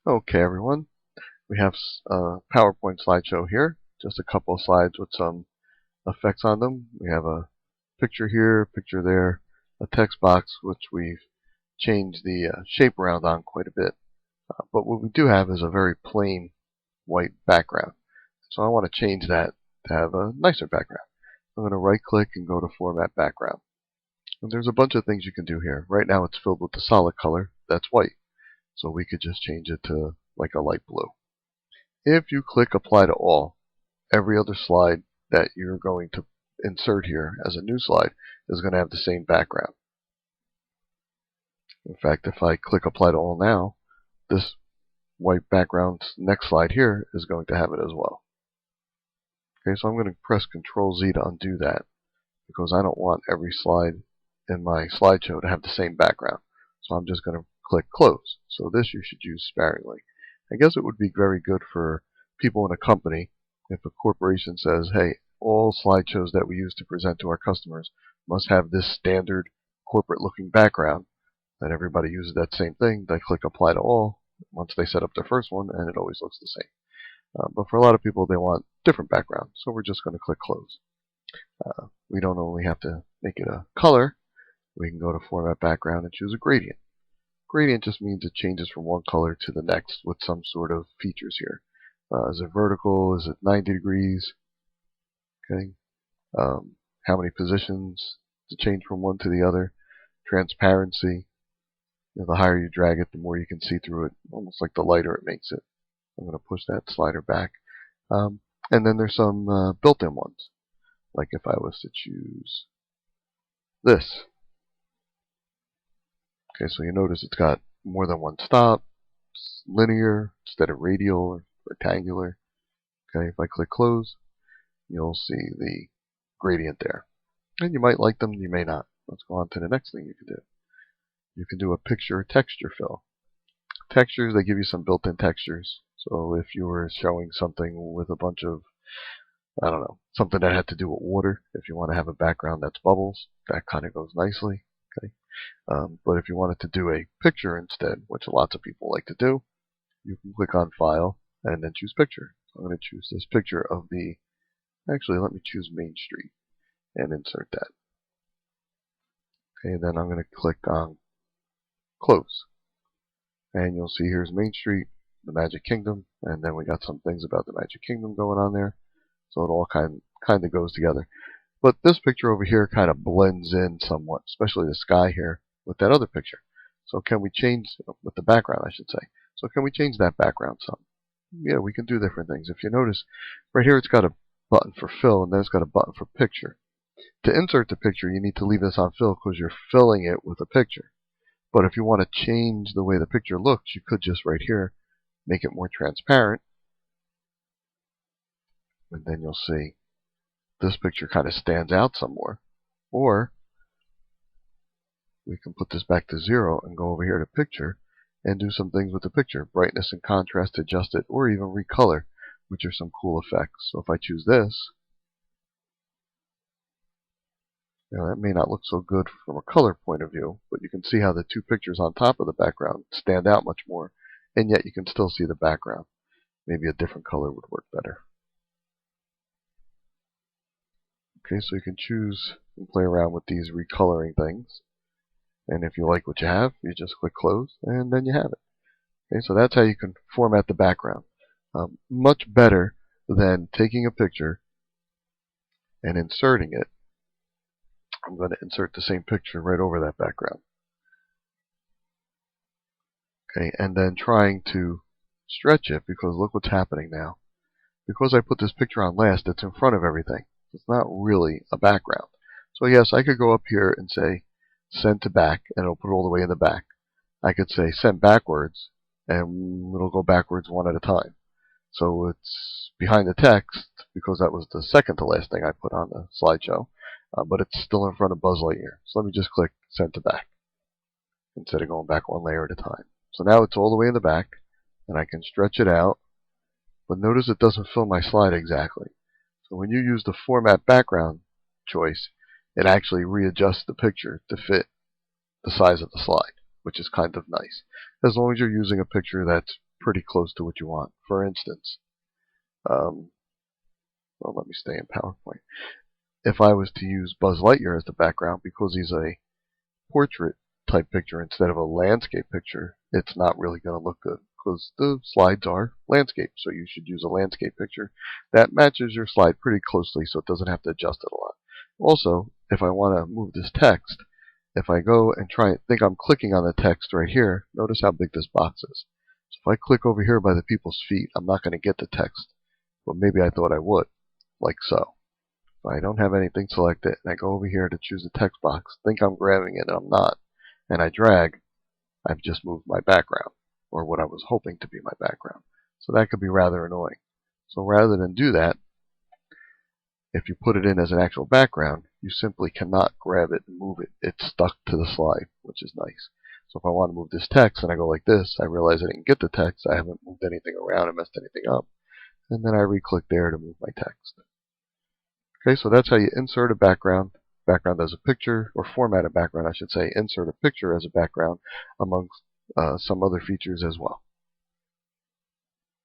Okay, everyone. We have a PowerPoint slideshow here. Just a couple of slides with some effects on them. We have a picture here, picture there, a text box which we've changed the shape around on quite a bit. But what we do have is a very plain white background. So I want to change that to have a nicer background. I'm going to right click and go to Format Background. And there's a bunch of things you can do here. Right now it's filled with the solid color. That's white. So we could just change it to like a light blue. If you click Apply to All, every other slide that you're going to insert here as a new slide is going to have the same background. In fact, if I click Apply to All now, this white background's next slide here is going to have it as well. Okay, so I'm going to press Control Z to undo that because I don't want every slide in my slideshow to have the same background. So I'm just going to click Close. So this you should use sparingly. I guess it would be very good for people in a company if a corporation says, hey, all slideshows that we use to present to our customers must have this standard corporate looking background, that everybody uses that same thing. They click Apply to All once they set up their first one, and it always looks the same. But for a lot of people, they want different backgrounds, so we're just going to click Close. We don't only have to make it a color. We can go to Format Background and choose a gradient. Gradient just means it changes from one color to the next with some sort of features here. Is it vertical? Is it 90 degrees? Okay. How many positions to change from one to the other? Transparency. The higher you drag it, the more you can see through it. Almost like the lighter it makes it. I'm going to push that slider back. And then there's some built-in ones. Like if I was to choose this. Okay, so you notice it's got more than one stop. It's linear instead of radial or rectangular. Okay, if I click Close, you'll see the gradient there. And you might like them, you may not. Let's go on to the next thing you can do. You can do a picture texture fill. Textures, they give you some built-in textures. So if you were showing something with a bunch of, I don't know, something that had to do with water, if you want to have a background that's bubbles, that kind of goes nicely. Okay. But if you wanted to do a picture instead, which lots of people like to do, you can click on File and then choose Picture. So I'm going to choose this picture of the, actually let me choose Main Street and insert that. Okay, then I'm going to click on Close. And you'll see here's Main Street, the Magic Kingdom, and then we got some things about the Magic Kingdom going on there. So it all kind of goes together. But this picture over here kind of blends in somewhat, especially the sky here with that other picture. So can we change, with the background I should say, so can we change that background some? Yeah, we can do different things. If you notice, right here it's got a button for fill, and then it's got a button for picture. To insert the picture, you need to leave this on fill because you're filling it with a picture. But if you want to change the way the picture looks, you could just right here make it more transparent. And then you'll see this picture kind of stands out some more. Or we can put this back to 0 and go over here to picture and do some things with the picture. Brightness and contrast, adjust it, or even recolor, which are some cool effects. So if I choose this, now that may not look so good from a color point of view, but you can see how the two pictures on top of the background stand out much more, and yet you can still see the background. Maybe a different color would work better. Okay, so you can choose and play around with these recoloring things. And if you like what you have, you just click Close, and then you have it. Okay, so that's how you can format the background. Much better than taking a picture and inserting it. I'm going to insert the same picture right over that background. Okay, and then trying to stretch it, because look what's happening now. Because I put this picture on last, it's in front of everything. It's not really a background. So yes, I could go up here and say send to back, and it'll put it all the way in the back. I could say send backwards, and it'll go backwards one at a time. So it's behind the text, because that was the second to last thing I put on the slideshow, but it's still in front of Buzz Lightyear. So let me just click send to back, instead of going back one layer at a time. So now it's all the way in the back, and I can stretch it out, but notice it doesn't fill my slide exactly. So when you use the format background choice, it actually readjusts the picture to fit the size of the slide, which is kind of nice, as long as you're using a picture that's pretty close to what you want. For instance, well, let me stay in PowerPoint. If I was to use Buzz Lightyear as the background, because he's a portrait type picture instead of a landscape picture, it's not really going to look good because the slides are landscape. So you should use a landscape picture that matches your slide pretty closely so it doesn't have to adjust it a lot. Also, if I want to move this text, if I go and try and think I'm clicking on the text right here, notice how big this box is. So if I click over here by the people's feet, I'm not going to get the text, but maybe I thought I would, like so. If I don't have anything selected and I go over here to choose a text box, think I'm grabbing it and I'm not, and I drag, I've just moved my background, or what I was hoping to be my background. So that could be rather annoying. So rather than do that, if you put it in as an actual background, you simply cannot grab it and move it. It's stuck to the slide, which is nice. So if I want to move this text and I go like this, I realize I didn't get the text, I haven't moved anything around and messed anything up, and then I re-click there to move my text. Okay, so that's how you insert a background as a picture, or format a background, I should say, insert a picture as a background, amongst some other features as well.